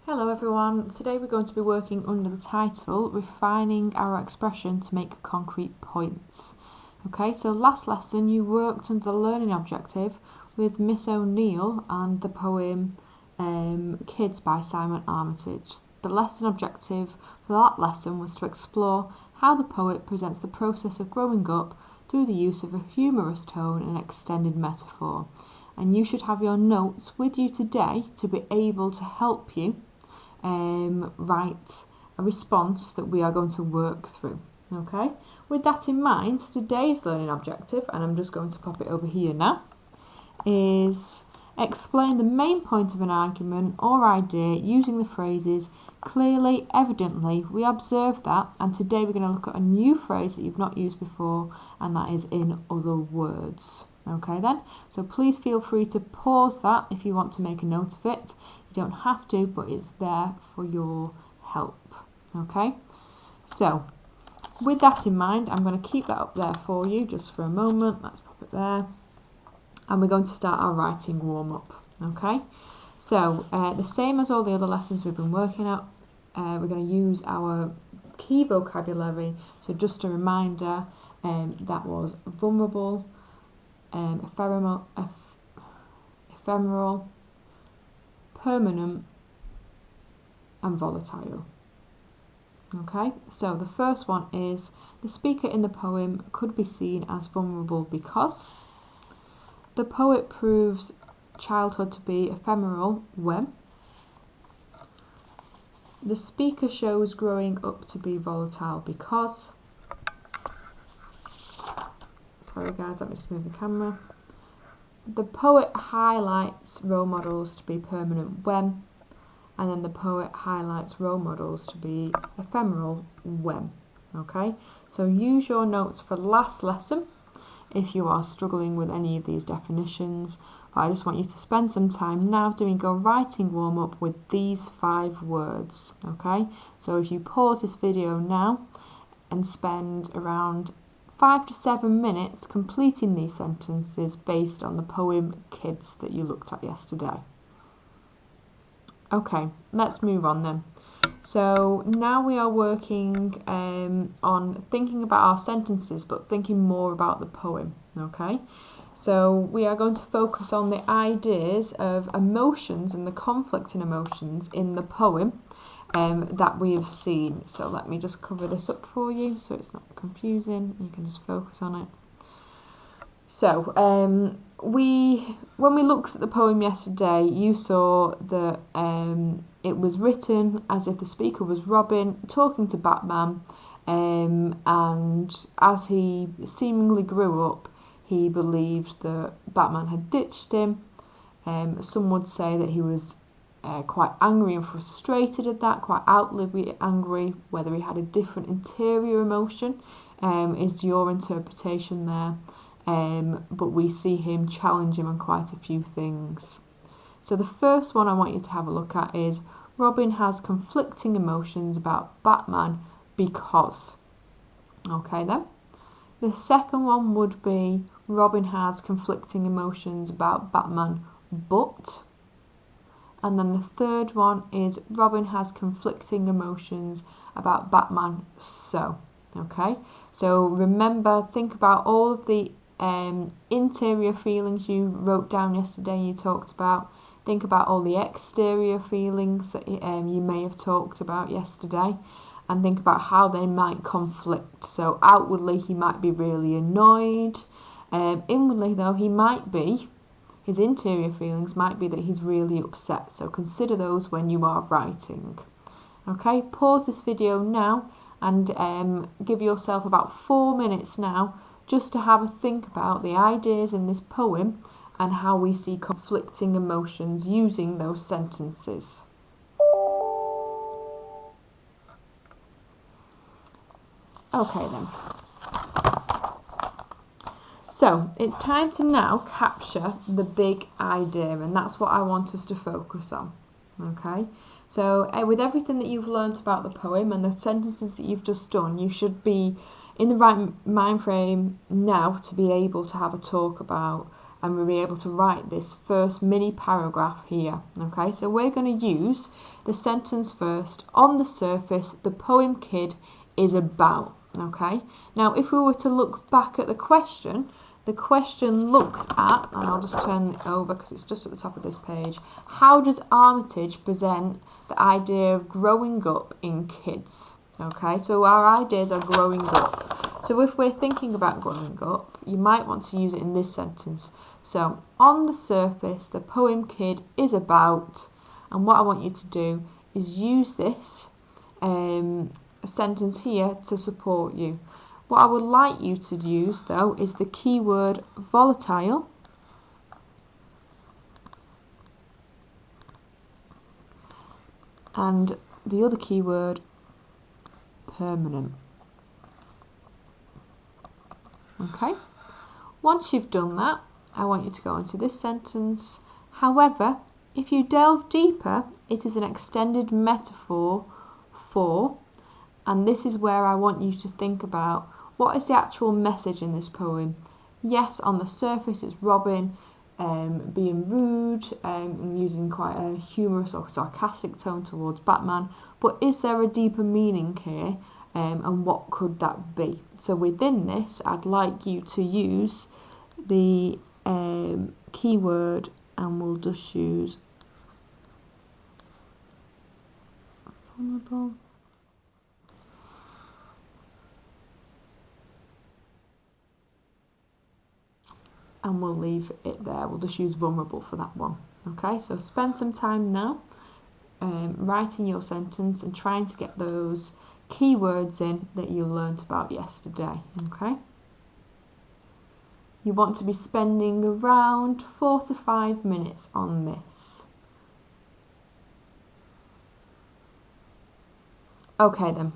Hello everyone, today we're going to be working under the title Refining Our Expression to Make Concrete Points. Okay, so last lesson you worked under the learning objective with Miss O'Neill and the poem Kids by Simon Armitage. The lesson objective for that lesson was to explore how the poet presents the process of growing up through the use of a humorous tone and extended metaphor. And you should have your notes with you today to be able to help you write a response that we are going to work through. Okay, with that in mind, today's learning objective, and I'm just going to pop it over here now, is explain the main point of an argument or idea using the phrases clearly, evidently, we observe that, and today we're going to look at a new phrase that you've not used before, and that is in other words. Okay then, so please feel free to pause that if you want to make a note of it. You don't have to, but it's there for your help. Okay, so with that in mind, I'm going to keep that up there for you just for a moment. Let's pop it there. And we're going to start our writing warm-up. Okay, so the same as all the other lessons we've been working at, we're going to use our key vocabulary. So just a reminder, that was vulnerable, ephemeral, permanent, and volatile. Okay, so the first one is the speaker in the poem could be seen as vulnerable because the poet proves childhood to be ephemeral when the speaker shows growing up to be volatile because, sorry guys, let me just move the camera. The poet highlights role models to be permanent when, and then the poet highlights role models to be ephemeral when. Okay, so use your notes for last lesson if you are struggling with any of these definitions. But I just want you to spend some time now doing your writing warm-up with these 5 words. Okay, so if you pause this video now and spend around 5 to 7 minutes completing these sentences based on the poem Kids that you looked at yesterday. Okay, let's move on then. So now we are working on thinking about our sentences, but thinking more about the poem. Okay, so we are going to focus on the ideas of emotions and the conflict in emotions in the poem that we have seen. So let me just cover this up for you so it's not confusing. You can just focus on it. So when we looked at the poem yesterday, you saw that it was written as if the speaker was Robin talking to Batman, and as he seemingly grew up, he believed that Batman had ditched him. Some would say that he was quite angry and frustrated at that, quite outwardly angry. Whether he had a different interior emotion is your interpretation there. But we see him challenge him on quite a few things. So the first one I want you to have a look at is Robin has conflicting emotions about Batman because. Okay then. The second one would be Robin has conflicting emotions about Batman but. And then the third one is Robin has conflicting emotions about Batman so. Okay, so remember, think about all of the interior feelings you wrote down yesterday and you talked about. Think about all the exterior feelings that you may have talked about yesterday, and think about how they might conflict. So outwardly he might be really annoyed, inwardly though he might be, his interior feelings might be that he's really upset. So consider those when you are writing. Okay, pause this video now and give yourself about 4 minutes now just to have a think about the ideas in this poem and how we see conflicting emotions using those sentences. Okay then. So it's time to now capture the big idea, and that's what I want us to focus on. Okay, so with everything that you've learnt about the poem and the sentences that you've just done, you should be in the right mind frame now to be able to have a talk about and we'll be able to write this first mini paragraph here. Okay, so we're going to use the sentence first. On the surface, the poem kid is about. Okay, now if we were to look back at the question looks at, and I'll just turn it over because it's just at the top of this page, how does Armitage present the idea of growing up in kids? Okay, so our ideas are growing up. So if we're thinking about growing up, you might want to use it in this sentence. So, on the surface, the poem kid is about, and what I want you to do is use this sentence here to support you. What I would like you to use, though, is the keyword volatile and the other keyword permanent. Okay, once you've done that, I want you to go into this sentence. However, if you delve deeper, it is an extended metaphor for, and this is where I want you to think about, what is the actual message in this poem? Yes, on the surface it's Robin being rude and using quite a humorous or sarcastic tone towards Batman, but is there a deeper meaning here, and what could that be? So within this, I'd like you to use the keyword, and we'll just use vulnerable. And we'll leave it there. We'll just use vulnerable for that one. Okay, so spend some time now writing your sentence and trying to get those keywords in that you learnt about yesterday. Okay, you want to be spending around 4 to 5 minutes on this. Okay then,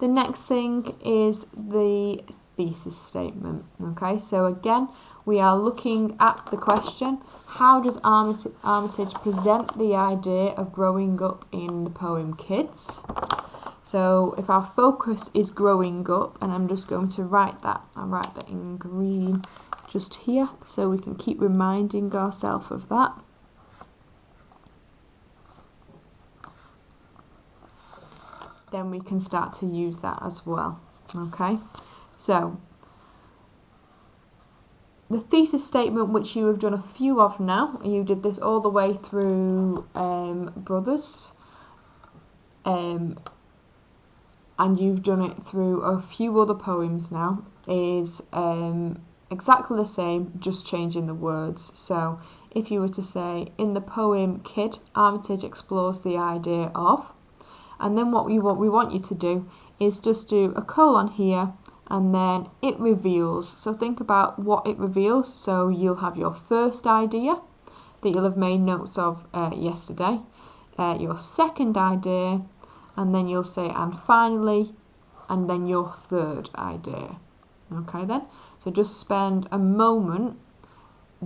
the next thing is the thesis statement. Okay, so again, we are looking at the question, how does Armitage present the idea of growing up in the poem Kids? So if our focus is growing up, and I'm just going to write that, I'll write that in green just here so we can keep reminding ourselves of that. Then we can start to use that as well. Okay, so the thesis statement, which you have done a few of now, you did this all the way through Brothers, and you've done it through a few other poems now, is exactly the same, just changing the words. So if you were to say, in the poem Kid, Armitage explores the idea of, and then what we want you to do is just do a colon here, and then it reveals. So think about what it reveals. So you'll have your first idea that you'll have made notes of yesterday, your second idea, and then you'll say and finally, and then your third idea. Okay then, so just spend a moment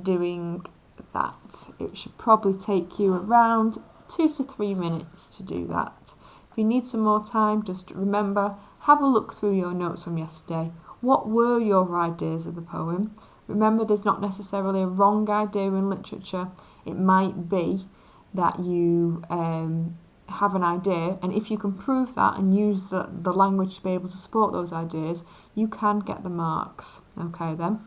doing that. It should probably take you around 2 to 3 minutes to do that. If you need some more time, just remember, have a look through your notes from yesterday. What were your ideas of the poem? Remember, there's not necessarily a wrong idea in literature. It might be that you have an idea, and if you can prove that and use the language to be able to support those ideas, you can get the marks. Okay then.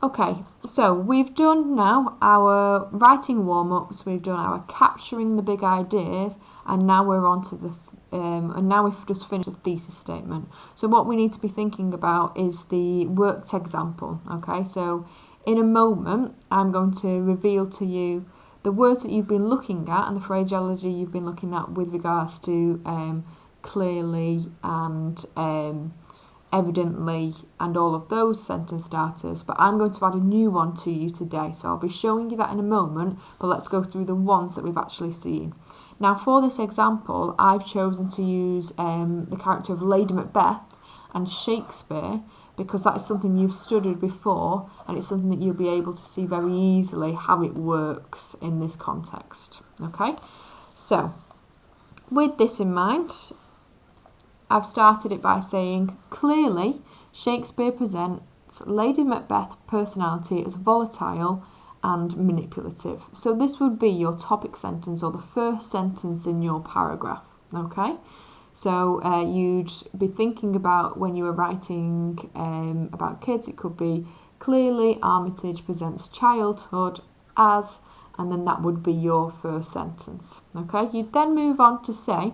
Okay, so we've done now our writing warm-ups, we've done our capturing the big ideas, and now we're on to the and now we've just finished the thesis statement. So what we need to be thinking about is the worked example. Okay, so in a moment I'm going to reveal to you the words that you've been looking at and the phraseology you've been looking at with regards to clearly and evidently and all of those sentence starters, but I'm going to add a new one to you today, so I'll be showing you that in a moment, but let's go through the ones that we've actually seen. Now for this example, I've chosen to use the character of Lady Macbeth and Shakespeare because that is something you've studied before, and it's something that you'll be able to see very easily how it works in this context. Okay, so with this in mind, I've started it by saying, clearly, Shakespeare presents depicts Lady Macbeth's personality as volatile and manipulative. So this would be your topic sentence or the first sentence in your paragraph, okay? So you'd be thinking about when you were writing about kids, it could be clearly Armitage presents childhood as, and then that would be your first sentence, okay? You'd then move on to say,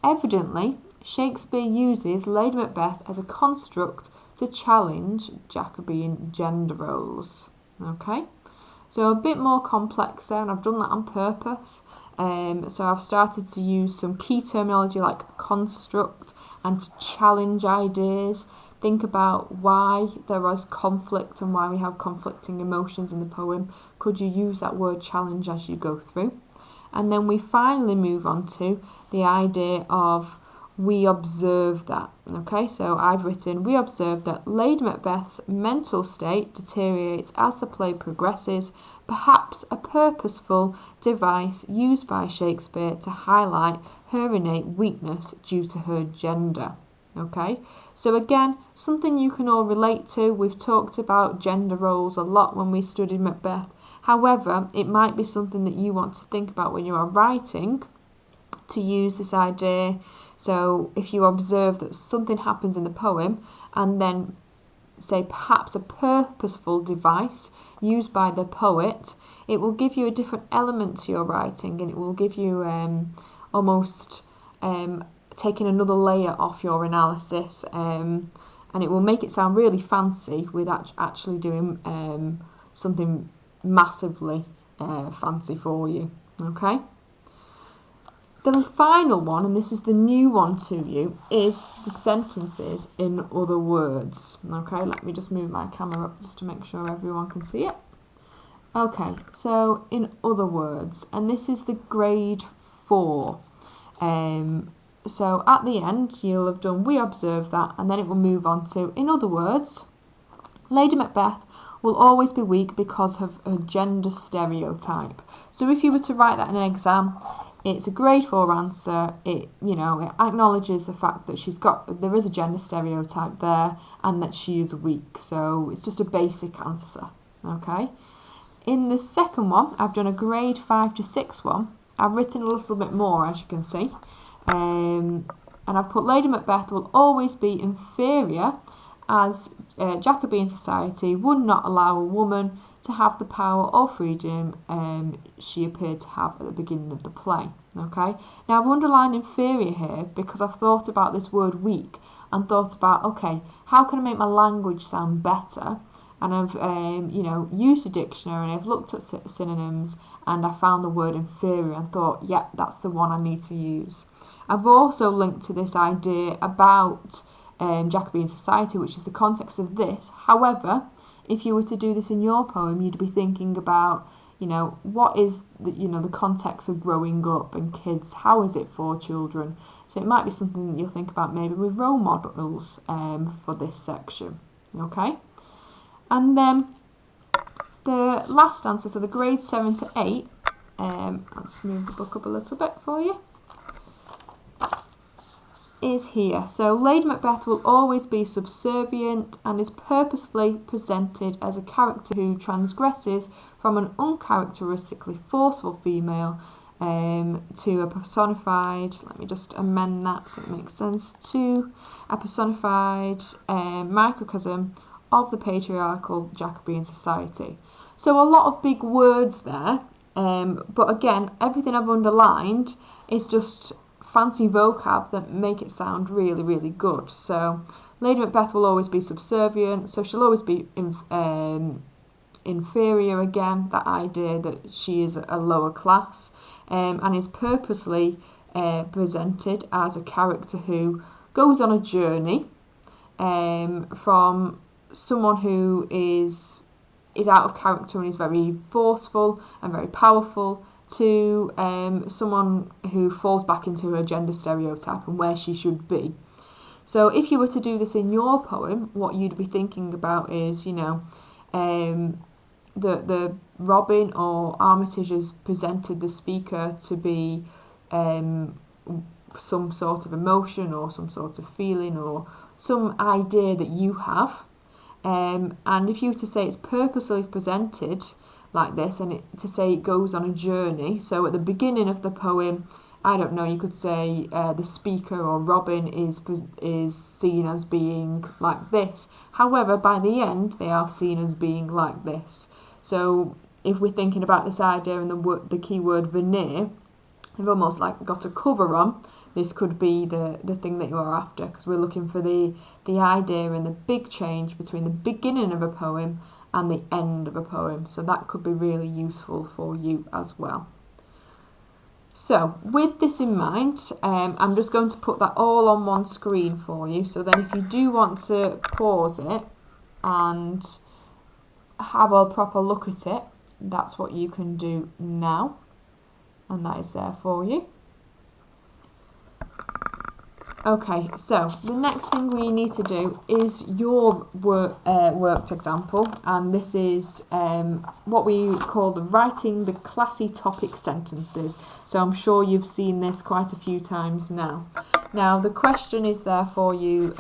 evidently, Shakespeare uses Lady Macbeth as a construct to challenge Jacobean gender roles, okay? So a bit more complex there, and I've done that on purpose. So I've started to use some key terminology like construct and to challenge ideas. Think about why there is conflict and why we have conflicting emotions in the poem. Could you use that word challenge as you go through? And then we finally move on to the idea of we observe that. Okay, so I've written, we observe that Lady Macbeth's mental state deteriorates as the play progresses, perhaps a purposeful device used by Shakespeare to highlight her innate weakness due to her gender. Okay, so again, something you can all relate to. We've talked about gender roles a lot when we studied Macbeth. However, it might be something that you want to think about when you are writing to use this idea. So if you observe that something happens in the poem and then say perhaps a purposeful device used by the poet, it will give you a different element to your writing, and it will give you almost taking another layer off your analysis, and it will make it sound really fancy without actually doing something massively fancy for you, okay? The final one, and this is the new one to you, is the sentences in other words. Okay, let me just move my camera up just to make sure everyone can see it. Okay, so in other words, and this is the grade 4. So at the end, you'll have done we observe that, and then it will move on to, in other words, Lady Macbeth will always be weak because of her gender stereotype. So if you were to write that in an exam, it's a grade 4 answer. It acknowledges the fact that there is a gender stereotype there and that she is weak. So it's just a basic answer, okay? In the second one, I've done a grade 5 to 6 one. I've written a little bit more, as you can see. And I've put Lady Macbeth will always be inferior as Jacobean society would not allow a woman to have the power or freedom she appeared to have at the beginning of the play. Okay. Now I've underlined inferior here because I've thought about this word weak and thought about, okay, how can I make my language sound better? And I've used a dictionary and I've looked at synonyms and I found the word inferior and thought, yeah, that's the one I need to use. I've also linked to this idea about Jacobean society, which is the context of this. However, if you were to do this in your poem, you'd be thinking about, what is the context of growing up and kids? How is it for children? So it might be something that you'll think about maybe with role models for this section. Okay, and then the last answer, so the grade 7 to 8. I'll just move the book up a little bit for you. Is here. So Lady Macbeth will always be subservient and is purposefully presented as a character who transgresses from an uncharacteristically forceful female to a personified, let me just amend that so it makes sense, to a personified microcosm of the patriarchal Jacobean society. So a lot of big words there, but again, everything I've underlined is just fancy vocab that make it sound really, really good. So Lady Macbeth will always be subservient, so she'll always be inferior again, that idea that she is a lower class, and is purposely presented as a character who goes on a journey from someone who is out of character and is very forceful and very powerful to someone who falls back into her gender stereotype and where she should be. So if you were to do this in your poem, what you'd be thinking about is, the Robin or Armitage has presented the speaker to be some sort of emotion or some sort of feeling or some idea that you have. And if you were to say it's purposely presented like this, and to say it goes on a journey, so at the beginning of the poem, I don't know, you could say the speaker or Robin is seen as being like this. However, by the end, they are seen as being like this. So if we're thinking about this idea and the keyword veneer, they've almost like got a cover on. This could be the thing that you are after, because we're looking for the idea and the big change between the beginning of a poem and the end of a poem. So that could be really useful for you as well. So with this in mind, I'm just going to put that all on one screen for you. So then if you do want to pause it and have a proper look at it, that's what you can do now. And that is there for you. Okay, so the next thing we need to do is your worked example, and this is what we call writing the classy topic sentences. So I'm sure you've seen this quite a few times now. Now the question is there for you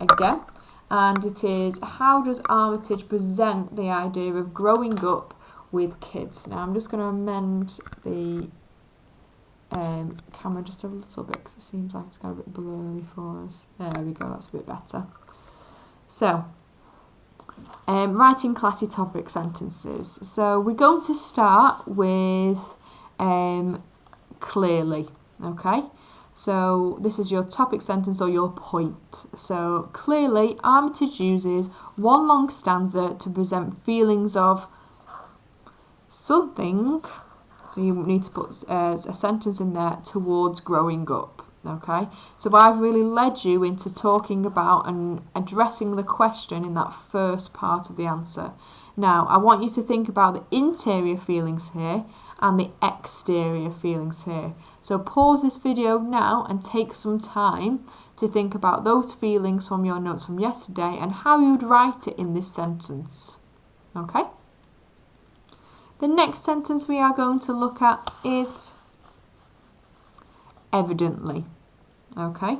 again, and it is, how does Armitage present the idea of growing up with kids? Now I'm just going to amend the camera just a little bit, because it seems like it's got a bit blurry for us. There we go, that's a bit better. So, writing classy topic sentences. So we're going to start with clearly, okay? So this is your topic sentence or your point. So clearly, Armitage uses one long stanza to present feelings of something. So you need to put a sentence in there towards growing up, okay? So I've really led you into talking about and addressing the question in that first part of the answer. Now, I want you to think about the interior feelings here and the exterior feelings here. So pause this video now and take some time to think about those feelings from your notes from yesterday and how you would write it in this sentence, okay? The next sentence we are going to look at is evidently. Okay,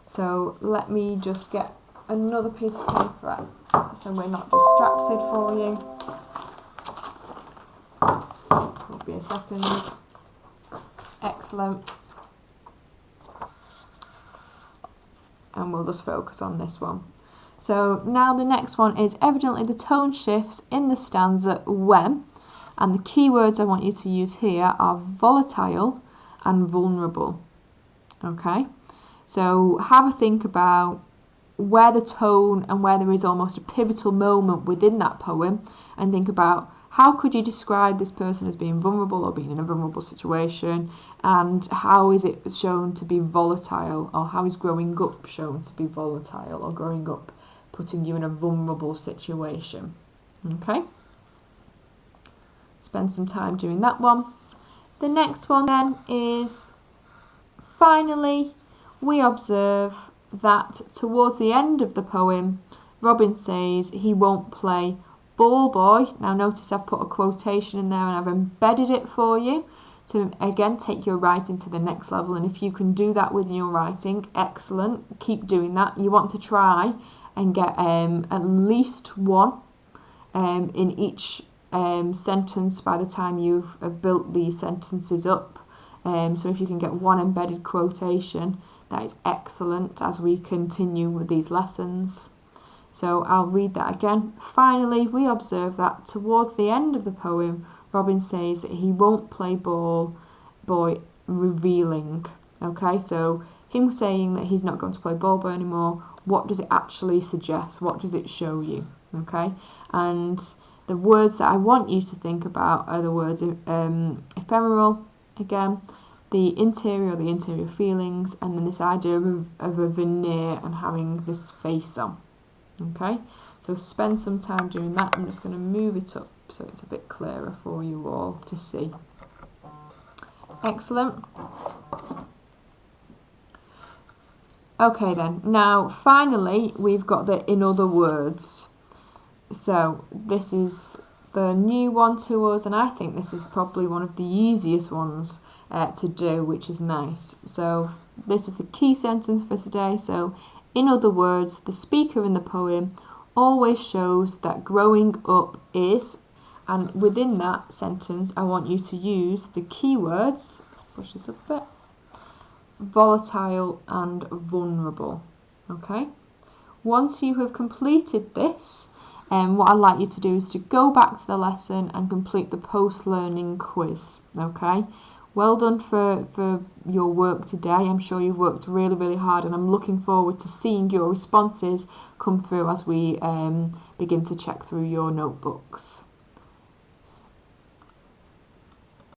so let me just get another piece of paper out so we're not distracted for you. Will be a second. Excellent. And we'll just focus on this one. So now the next one is evidently the tone shifts in the stanza when. And the keywords I want you to use here are volatile and vulnerable. Okay, so have a think about where the tone and where there is almost a pivotal moment within that poem, and think about how could you describe this person as being vulnerable or being in a vulnerable situation, and how is it shown to be volatile, or how is growing up shown to be volatile, or growing up putting you in a vulnerable situation. Okay. Spend some time doing that one. The next one then is, finally, we observe that towards the end of the poem, Robin says he won't play ball boy. Now notice I've put a quotation in there and I've embedded it for you to, again, take your writing to the next level. And if you can do that with your writing, excellent. Keep doing that. You want to try and get at least one in each sentence by the time you've built these sentences up. So if you can get one embedded quotation, that is excellent as we continue with these lessons. So I'll read that again. Finally, we observe that towards the end of the poem, Robin says that he won't play ball boy, revealing. Okay, so him saying that he's not going to play ball boy anymore, what does it actually suggest? What does it show you? Okay, and the words that I want you to think about are the words ephemeral, again, the interior feelings, and then this idea of a veneer and having this face on. Okay, so spend some time doing that. I'm just going to move it up so it's a bit clearer for you all to see. Excellent. Okay then, now finally we've got the in other words. So this is the new one to us, and I think this is probably one of the easiest ones to do, which is nice. So this is the key sentence for today. So in other words, the speaker in the poem always shows that growing up is, and within that sentence I want you to use the keywords, let's push this up a bit, volatile and vulnerable. Okay, once you have completed this, what I'd like you to do is to go back to the lesson and complete the post-learning quiz. Okay, well done for your work today. I'm sure you've worked really, really hard, and I'm looking forward to seeing your responses come through as we begin to check through your notebooks.